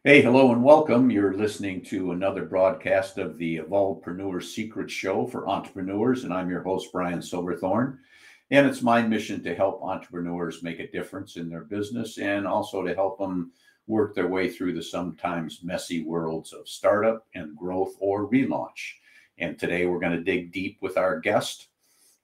Hey, hello and welcome. You're listening to another broadcast of the Evolvepreneur Secret Show for entrepreneurs, and I'm your host, Brian Silverthorne. And it's my mission to help entrepreneurs make a difference in their business and also to help them work their way through the sometimes messy worlds of startup and growth or relaunch. And today we're going to dig deep with our guest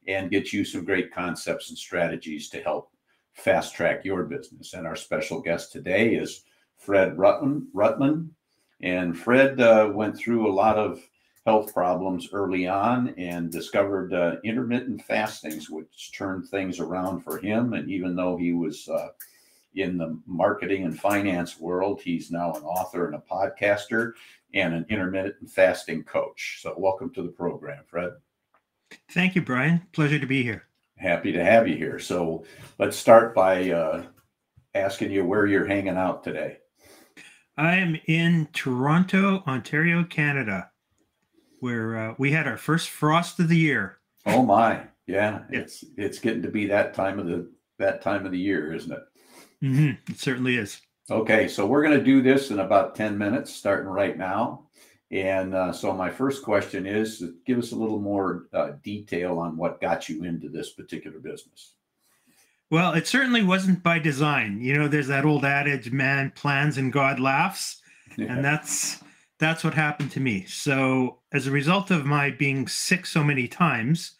and get you some great concepts and strategies to help fast track your business. And our special guest today is Fred Rutman. And Fred went through a lot of health problems early on and discovered intermittent fastings, which turned things around for him. And even though he was in the marketing and finance world, he's now an author and a podcaster and an intermittent fasting coach. So welcome to the program, Fred. Thank you, Brian. Pleasure to be here. Happy to have you here. So let's start by asking you where you're hanging out today. I am in Toronto, Ontario, Canada, where we had our first frost of the year. Oh my, yeah, it's getting to be that time of the year, isn't it? Mm-hmm. It certainly is. Okay, so we're going to do this in about 10 minutes, starting right now. And so my first question is, give us a little more detail on what got you into this particular business. Well, it certainly wasn't by design. You know, there's that old adage, man plans and God laughs. Yeah. And that's what happened to me. So as a result of my being sick so many times,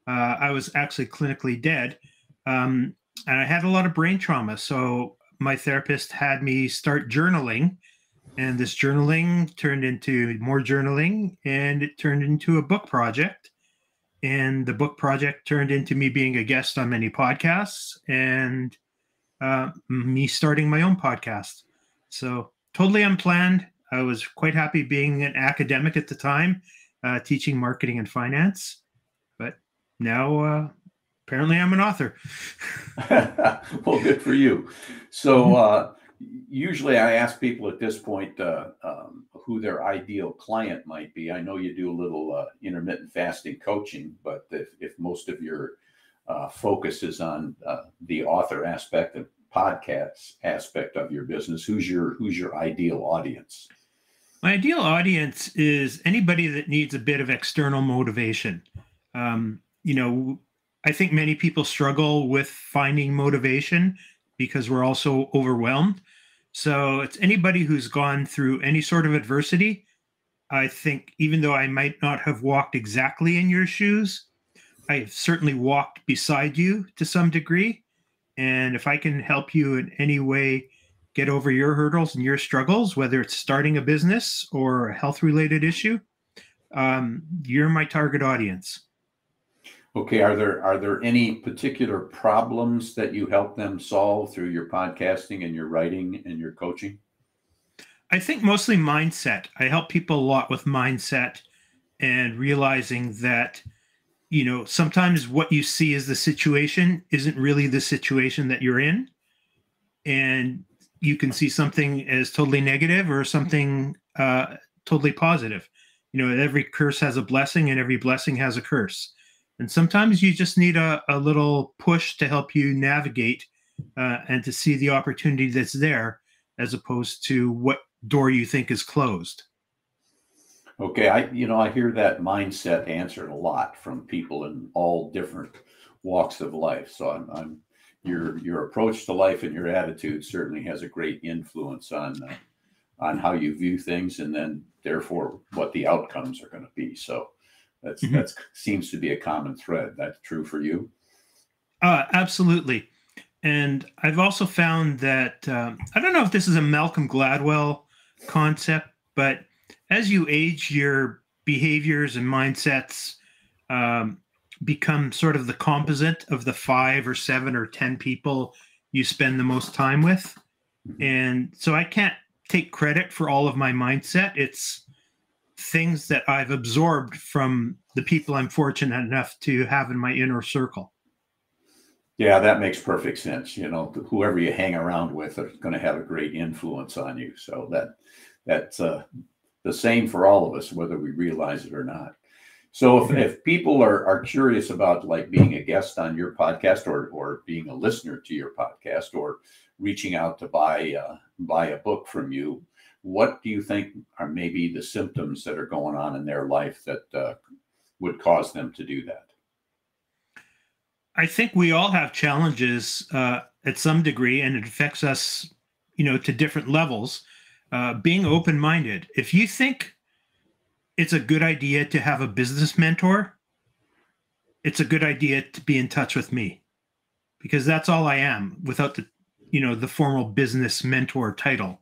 I was actually clinically dead. And I had a lot of brain trauma. So my therapist had me start journaling. And this journaling turned into more journaling, and it turned into a book project. And the book project turned into me being a guest on many podcasts and me starting my own podcast. So totally unplanned. I was quite happy being an academic at the time, teaching marketing and finance. But now apparently I'm an author. Well, good for you. So usually I ask people at this point who their ideal client might be. I know you do a little intermittent fasting coaching, but if most of your focus is on the author aspect and podcast aspect of your business, who's your ideal audience? My ideal audience is anybody that needs a bit of external motivation. I think many people struggle with finding motivation because we're also overwhelmed. So it's anybody who's gone through any sort of adversity. I think even though I might not have walked exactly in your shoes, I've certainly walked beside you to some degree. And if I can help you in any way get over your hurdles and your struggles, whether it's starting a business or a health-related issue, you're my target audience. Okay, are there any particular problems that you help them solve through your podcasting and your writing and your coaching? I think mostly mindset. I help people a lot with mindset and realizing that, sometimes what you see as the situation isn't really the situation that you're in. And you can see something as totally negative or something totally positive. Every curse has a blessing and every blessing has a curse. And sometimes you just need a little push to help you navigate and to see the opportunity that's there as opposed to what door you think is closed. Okay, I hear that mindset answered a lot from people in all different walks of life. So your approach to life and your attitude certainly has a great influence on how you view things and then therefore what the outcomes are going to be. So that seems to be a common thread. That's true for you? Absolutely. And I've also found that, I don't know if this is a Malcolm Gladwell concept, but as you age, your behaviors and mindsets become sort of the composite of the 5 or 7 or 10 people you spend the most time with. And so I can't take credit for all of my mindset. It's things that I've absorbed from the people I'm fortunate enough to have in my inner circle. Yeah, that makes perfect sense. Whoever you hang around with is going to have a great influence on you. So that's the same for all of us, whether we realize it or not. So if people are curious about like being a guest on your podcast or being a listener to your podcast or reaching out to buy a book from you, what do you think are maybe the symptoms that are going on in their life that would cause them to do that? I think we all have challenges at some degree, and it affects us, to different levels. Being open-minded. If you think it's a good idea to have a business mentor, it's a good idea to be in touch with me, because that's all I am without the formal business mentor title.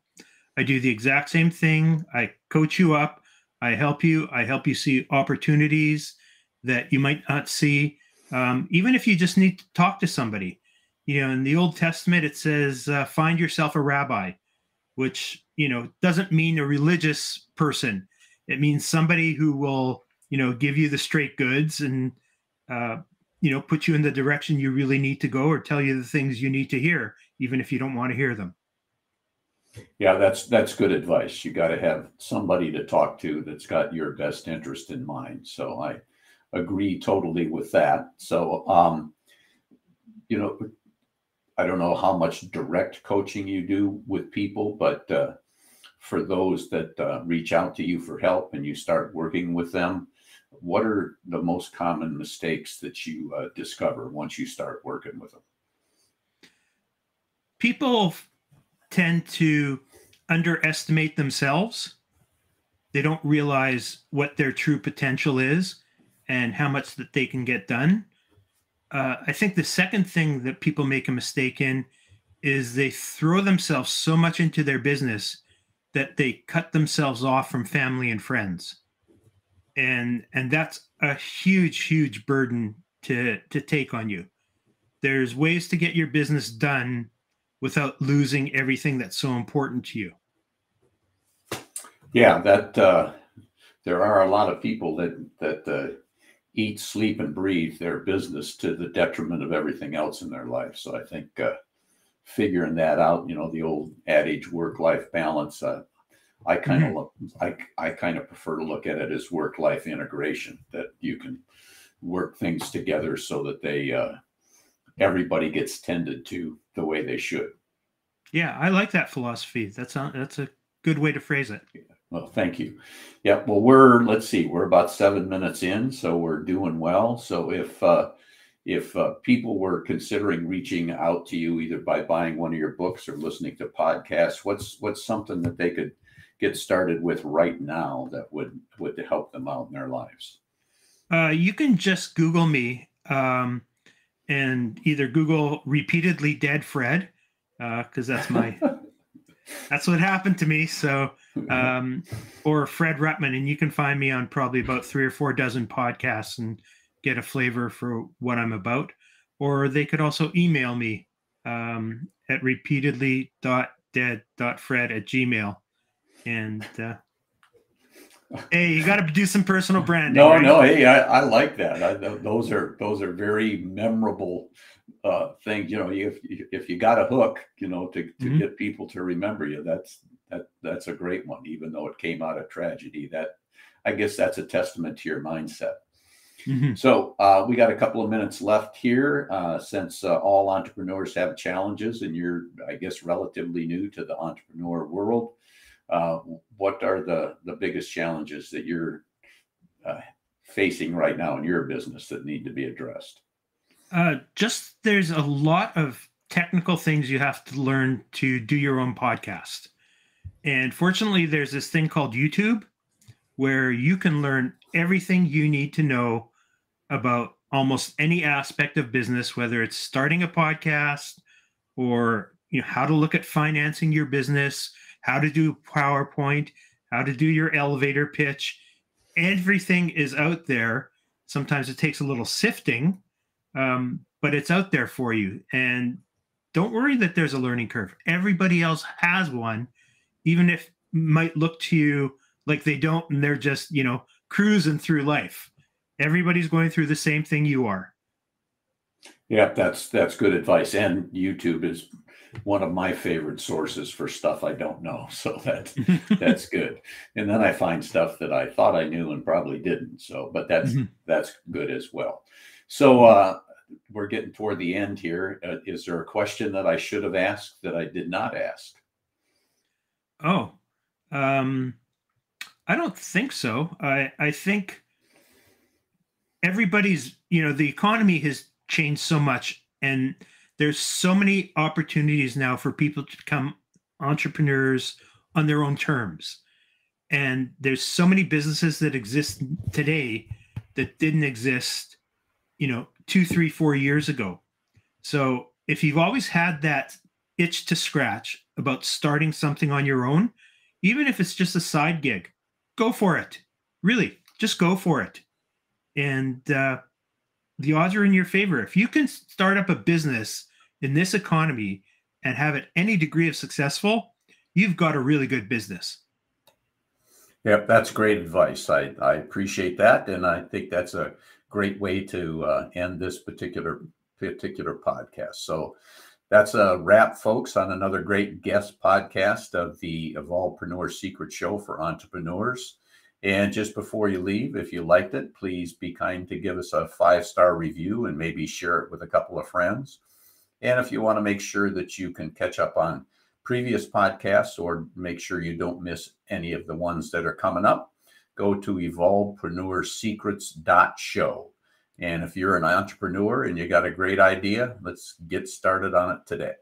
I do the exact same thing. I coach you up. I help you. I help you see opportunities that you might not see. Even if you just need to talk to somebody, in the Old Testament, it says, find yourself a rabbi, which, doesn't mean a religious person. It means somebody who will, give you the straight goods and, put you in the direction you really need to go, or tell you the things you need to hear, even if you don't want to hear them. Yeah, that's good advice. You got to have somebody to talk to that's got your best interest in mind. So I agree totally with that. So, I don't know how much direct coaching you do with people, but for those that reach out to you for help and you start working with them, what are the most common mistakes that you discover once you start working with them? People tend to underestimate themselves. They don't realize what their true potential is and how much that they can get done. I think the second thing that people make a mistake in is they throw themselves so much into their business that they cut themselves off from family and friends. And that's a huge burden to take on you. There's ways to get your business done without losing everything that's so important to you. Yeah, that there are a lot of people that eat, sleep, and breathe their business to the detriment of everything else in their life. So I think figuring that out, the old adage, work-life balance. I kind of prefer to look at it as work-life integration, that you can work things together so that everybody gets tended to the way they should. Yeah, I like that philosophy. That's a good way to phrase it. Well, thank you. Yeah, well, let's see, we're about 7 minutes in, so we're doing well. So if people were considering reaching out to you either by buying one of your books or listening to podcasts, what's something that they could get started with right now that would help them out in their lives? You can just Google me and either Google repeatedly dead Fred, because that's what happened to me. So, or Fred Rutman, and you can find me on probably about 3 or 4 dozen podcasts and get a flavor for what I'm about. Or they could also email me at repeatedly.dead.fred@gmail. And hey, you got to do some personal branding. No, right? no. Hey, I like that. Those are very memorable things. If you got a hook, to get people to remember you, that's a great one. Even though it came out of tragedy, I guess that's a testament to your mindset. Mm-hmm. So we got a couple of minutes left here. Since all entrepreneurs have challenges, and you're, I guess, relatively new to the entrepreneur world. What are the biggest challenges that you're facing right now in your business that need to be addressed? There's a lot of technical things you have to learn to do your own podcast. And fortunately, there's this thing called YouTube where you can learn everything you need to know about almost any aspect of business, whether it's starting a podcast or how to look at financing your business, how to do PowerPoint, how to do your elevator pitch. Everything is out there. Sometimes it takes a little sifting, but it's out there for you. And don't worry that there's a learning curve. Everybody else has one, even if it might look to you like they don't, and they're just, cruising through life. Everybody's going through the same thing you are. Yeah, that's good advice. And YouTube is one of my favorite sources for stuff I don't know. So that's good. And then I find stuff that I thought I knew and probably didn't. So, but that's good as well. So we're getting toward the end here. Is there a question that I should have asked that I did not ask? Oh, I don't think so. I think everybody's, the economy has changed so much, and there's so many opportunities now for people to become entrepreneurs on their own terms. And there's so many businesses that exist today that didn't exist, 2, 3, 4 years ago. So if you've always had that itch to scratch about starting something on your own, even if it's just a side gig, go for it. Really, just go for it. And the odds are in your favor. If you can start up a business in this economy and have it any degree of successful, you've got a really good business. Yep, that's great advice. I appreciate that, and I think that's a great way to end this particular podcast. So that's a wrap, folks, on another great guest podcast of the Evolvepreneur Secret Show for entrepreneurs. And just before you leave, if you liked it, please be kind to give us a 5-star review and maybe share it with a couple of friends. And if you want to make sure that you can catch up on previous podcasts or make sure you don't miss any of the ones that are coming up, go to evolvepreneursecrets.show. And if you're an entrepreneur and you got a great idea, let's get started on it today.